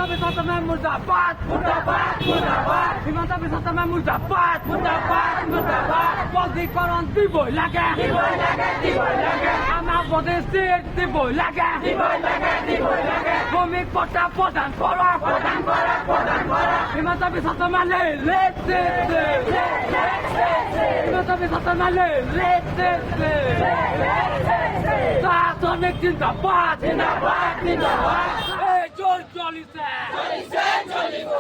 হিমন্ত বিশ্ব শৰ্মা মুৰ্দাবাদ মুৰ্দাবাদ মুৰ্দাবাদ হিমন্ত বিশ্ব শৰ্মা মুৰ্দাবাদ মুৰ্দাবাদ মুৰ্দাবাদ বৰ্গীকৰণ দিবই লাগে দিবই লাগে দিবই লাগে আমাৰ প্ৰদেশিৰ দিবই লাগে দিবই লাগে দিবই লাগে ভূমি পট্টা প্ৰদান কৰা প্ৰদান কৰা প্ৰদান কৰা হিমন্ত বিশ্ব শৰ্মা লে লে লে লে হিমন্ত বিশ্ব শৰ্মা লে লে লে শ্ৰমিক জিন্দাবাদ জিন্দাবাদ জিন্দাবাদ এই জোৰ চলিছে চলিছে চলিব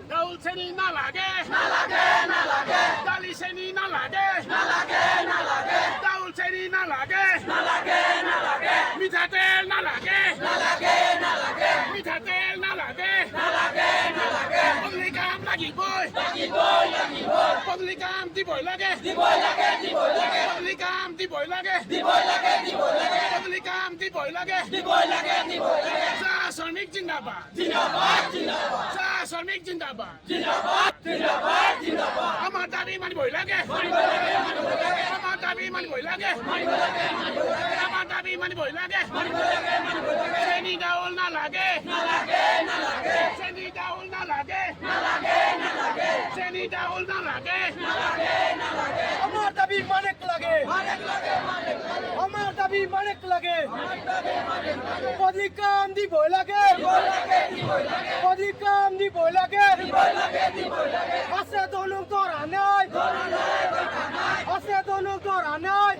চাউল চেনি নালাগে নালাগে নালাগে দালি চেনি নালাগে নালাগে নালাগে চাউল চেনি নালাগে নালাগে নালাগে মিঠাতেল নালাগে নালাগে নালাগে মিঠাতেল নালাগে নালাগে নালাগে বদলি কাম লাগিবই লাগিবই লাগিবই বদলি কাম দিবই লাগে দিবই লাগে দিবই লাগে বদলি কাম দিবই লাগে দিবই লাগে দিবই লাগে বদলি কাম দিবই লাগে দিবই লাগে দিবই লাগে শ্রমিক জিন্দাবাদ জিন্দাবাদ জিন্দাবাদ শ্রমিক জিন্দাবাদ জিন্দাবাদ জিন্দাবাদ জিন্দাবাদ আমার দাবি মানিবই লাগে মানিবই লাগে মানিবই লাগে আমার দাবি মানিবই লাগে মানিবই লাগে মানিবই লাগে আমার দাবি মানিবই লাগে মানিবই লাগে মানিবই লাগে চেনি ডাউল না লাগে না লাগে না লাগে চেনি ডাউল না লাগে না লাগে না লাগে চেনি ডাউল না লাগে না লাগে না লাগে আমার দাবি মানিক লাগে মানিক লাগে মানিক লাগে আমার দাবি মানিক লাগে মানিক লাগে মানিক লাগে বদলি কাম দিবই লাগে দিবই লাগে দিবই লাগে বদলি কাম দিবই লাগে দিবই লাগে দিবই লাগে আছে দনক দরা নাই দরা নাই দরকার নাই আছে দনক দরা নাই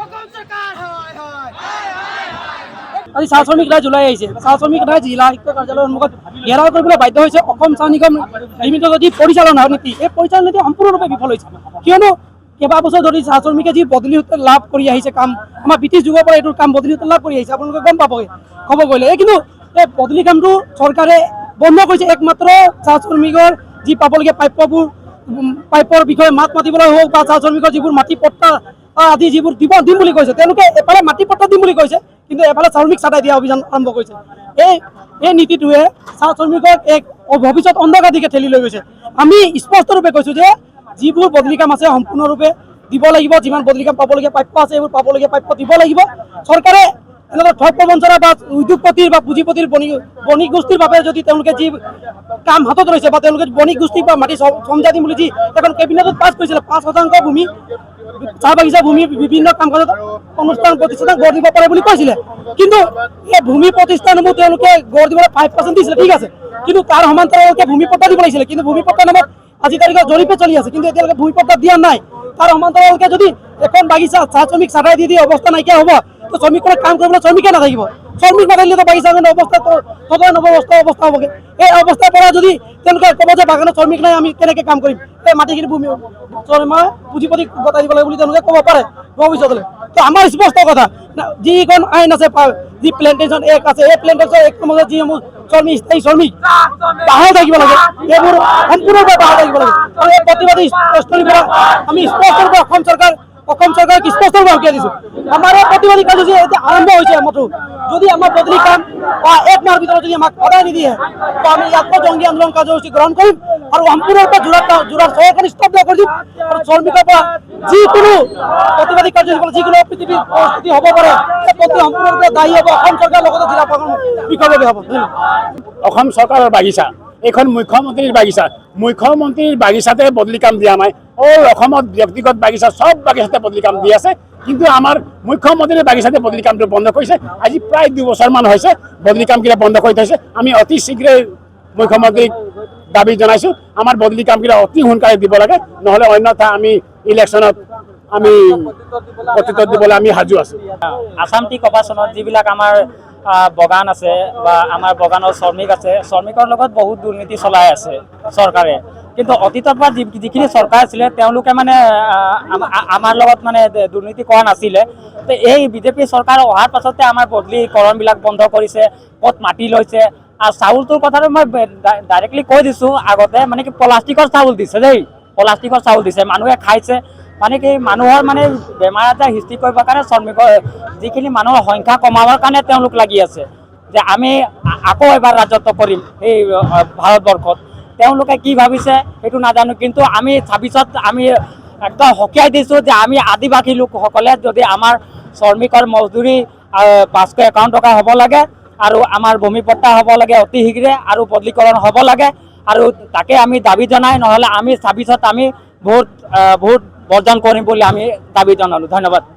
অসম সরকার হয় হয় আজি চাহ শ্ৰমিক ৰাইজ ওলাই আহিছে চাহ শ্ৰমিক ৰাইজ জিলা আয়ুক্ত কাৰ্যালয়ৰ সন্মুখত ঘেৰাও কৰিবলৈ বাধ্য হৈছে অসম চাহ নিগম লিমিটেডৰ যি পৰিচালনা নীতি এই পৰিচালনা নীতি সম্পূৰ্ণৰূপে বিফল হৈছে কিয়নো কেইবা বছৰ ধৰি চাহ শ্ৰমিকে যি বদলি লাভ কৰি আহিছে কাম আমাৰ ব্ৰিটিছ যুগৰ পৰা এইটো কাম বদলি লাভ কৰি আহিছে আপোনালোকে গম পাবগৈ খবৰ কৰিলে কিন্তু এই বদলি কামটো চৰকাৰে বন্ধ কৰিছে একমাত্ৰ চাহ শ্ৰমিকৰ যি পাবলগীয়া প্ৰাপ্যবোৰ পাইপৰ বিষয়ে মাত মাতিবলৈ হওক বা চাহ শ্ৰমিকৰ যিবোৰ মাটি পট্টা আদি যিবোৰ দিম বুলি কৈছে তেওঁলোকে এফালে মাটি পট্টা দিম বুলি কৈছে কিন্তু এফালে শ্ৰমিক চাটাই দিয়া অভিযান আৰম্ভ কৰিছে এই নীতিটোৱে চাহ শ্ৰমিকক এক ভৱিষ্যত অন্ধকাৰ দিশে ঠেলি লৈ গৈছে আমি স্পষ্টৰূপে কৈছোঁ যে যিবোৰ বদলি কাম আছে সম্পূৰ্ণৰূপে দিব লাগিব যিমান বদলি কাম পাবলগীয়া প্ৰাপ্য আছে এইবোৰ পাবলগীয়া প্ৰাপ্য দিব লাগিব চৰকাৰে এনেকুৱা ঠগ প্ৰবঞ্চনা বা উদ্যোগপতিৰ বা পুঁজিপতিৰ বণিক গোষ্ঠীৰ বাবে যদি তেওঁলোকে যি কাম হাতত লৈছে বা তেওঁলোকে বণিক গোষ্ঠীক বা মাটি সমজা দিম বুলি যি এখন কেবিনেটত পাছ কৰিছিলে 5% ভূমি চাহ বাগিচা ভূমি বিভিন্ন কাম কাজত অনুষ্ঠান প্ৰতিষ্ঠান গঢ় দিব পাৰে বুলি কৈছিলে কিন্তু এই ভূমি প্ৰতিষ্ঠানসমূহ তেওঁলোকে গঢ় দিবলৈ 5% দিছিলে ঠিক আছে কিন্তু তাৰ সমান্তৰালকৈ ভূমি পট্টা দিব লাগিছিলে কিন্তু ভূমি পট্টা নামত আজি তাৰিখত জৰীপে চলি আছে কিন্তু এতিয়ালৈকে ভূমি পট্টা দিয়া নাই তাৰ সমান্তৰালকৈ যদি এখন বাগিচা চাহ শ্ৰমিক চাটাই দি অৱস্থা নাইকিয়া হ'ব তো শ্ৰমিকসকলে কাম কৰিবলৈ শ্ৰমিকে নাথাকিব শ্ৰমিক নাথাকিলেতো বাগিচাখনৰ অৱস্থা সদায় অৱস্থা হ'বগৈ এই অৱস্থাৰ পৰা যদি তেওঁলোকে ক'ব যে বাগানত শ্ৰমিক নাই আমি কেনেকৈ কাম কৰিম এই মাটিখিনি ভূমি পুঁজিপতিক গতাই দিব লাগে বুলি তেওঁলোকে ক'ব পাৰে ভৱিষ্যতলৈ তো আমাৰ স্পষ্ট কথা যিখন আইন আছে যি প্লেণ্টেশ্যন এক্ট আছে এই প্লেণ্টেশ্যন এক্টৰ মাজত যিসমূহ স্থায়ী শ্ৰমিক বাহাল থাকিব লাগে এইবোৰ সম্পূৰ্ণৰূপে বাহাল থাকিব লাগে আৰু এই প্ৰতিবাদী স্থলীৰ পৰা আমি স্পষ্টৰূপে অসম চৰকাৰক স্পষ্টৰূপে সকীয়াই দিছোঁ আমাৰ এই প্ৰতিবাদী কাৰ্যসূচী এতিয়া আৰম্ভ হৈছে মাত্ৰ যদি আমাৰ বদলি কাম বা এক মাহৰ ভিতৰত যদি আমাক সদায় নিদিয়ে তো আমি ইয়াত জংগী আন্দোলন কাৰ্যসূচী গ্ৰহণ কৰিম আৰু সম্পূৰ্ণৰূপে যোৰাৰ চহৰখন স্তব্ধ কৰি দিম আৰু শ্ৰমিকৰ পৰা যিকোনো প্ৰতিবাদী কাৰ্যসূচী যিকোনো পৃথিৱীৰ পৰিস্থিতি হ'ব পাৰে সেই প্ৰতি সম্পূৰ্ণৰূপে দায়ী হ'ব অসম চৰকাৰৰ লগতে জিলা প্ৰশাসন বিষয়ভাৱে হ'ব অসম চৰকাৰৰ বাগিচা এইখন মুখ্যমন্ত্ৰীৰ বাগিচা মুখ্যমন্ত্ৰীৰ বাগিচাতে বদলি কাম দিয়া নাই অসমত ব্যক্তিগত বাগিচা সব বাগিচাতে বদলি কাম দি আছে কিন্তু আমাৰ মুখ্যমন্ত্ৰীৰ বাগিচাতে বদলি কামটো বন্ধ কৰিছে আজি প্ৰায় 2 বছৰমান হৈছে বদলি কামকেইটা বন্ধ কৰি থৈছে আমি অতি শীঘ্ৰে মুখ্যমন্ত্ৰীক দাবী জনাইছোঁ আমাৰ বদলি কামকেইটা অতি সোনকালে দিব লাগে নহ'লে অন্যথা আমি ইলেকশ্যনত আমি প্ৰতিতত দিবলৈ আমি সাজু আছোঁ আসাম টি কৰ্পোৰেশ্যনত যিবিলাক আমাৰ বগান আছে বা আমাৰ বগানৰ শ্ৰমিক আছে শ্ৰমিকৰ লগত বহুত দুৰ্নীতি চলাই আছে চৰকাৰে কিন্তু অতীতৰ পৰা যিখিনি চৰকাৰ আছিলে তেওঁলোকে মানে আমাৰ লগত মানে দুৰ্নীতি কৰা নাছিলে তো এই বিজেপি চৰকাৰ অহাৰ পাছতে আমাৰ বদলিকৰণবিলাক বন্ধ কৰিছে ক'ত মাটি লৈছে আৰু চাউলটোৰ কথাটো মই ডাইৰেক্টলি কৈ দিছোঁ আগতে মানে কি প্লাষ্টিকৰ চাউল দিছে দেই প্লাষ্টিকৰ চাউল দিছে মানুহে খাইছে মানে কি মানুহৰ মানে বেমাৰ আজাৰ সৃষ্টি কৰিবৰ কাৰণে শ্ৰমিকৰ যিখিনি মানুহৰ সংখ্যা কমাবৰ কাৰণে তেওঁলোক লাগি আছে যে আমি আকৌ এবাৰ ৰাজত্ব কৰিম এই ভাৰতবৰ্ষত তেওঁলোকে কি ভাবিছে সেইটো নাজানো কিন্তু আমি 26ত আমি একদম সকীয়াই দিছোঁ যে আমি আদিবাসী লোকসকলে যদি আমাৰ শ্ৰমিকৰ মজদুৰি 551 টকা হ'ব লাগে আৰু আমাৰ ভূমি পট্টা হ'ব লাগে অতি শীঘ্ৰে আৰু বদলীকৰণ হ'ব লাগে আৰু তাকে আমি দাবী জনাই নহ'লে আমি 26ত আমি ভোট বৰ্জন কৰিম বুলি আমি দাবী জনালোঁ। ধন্যবাদ।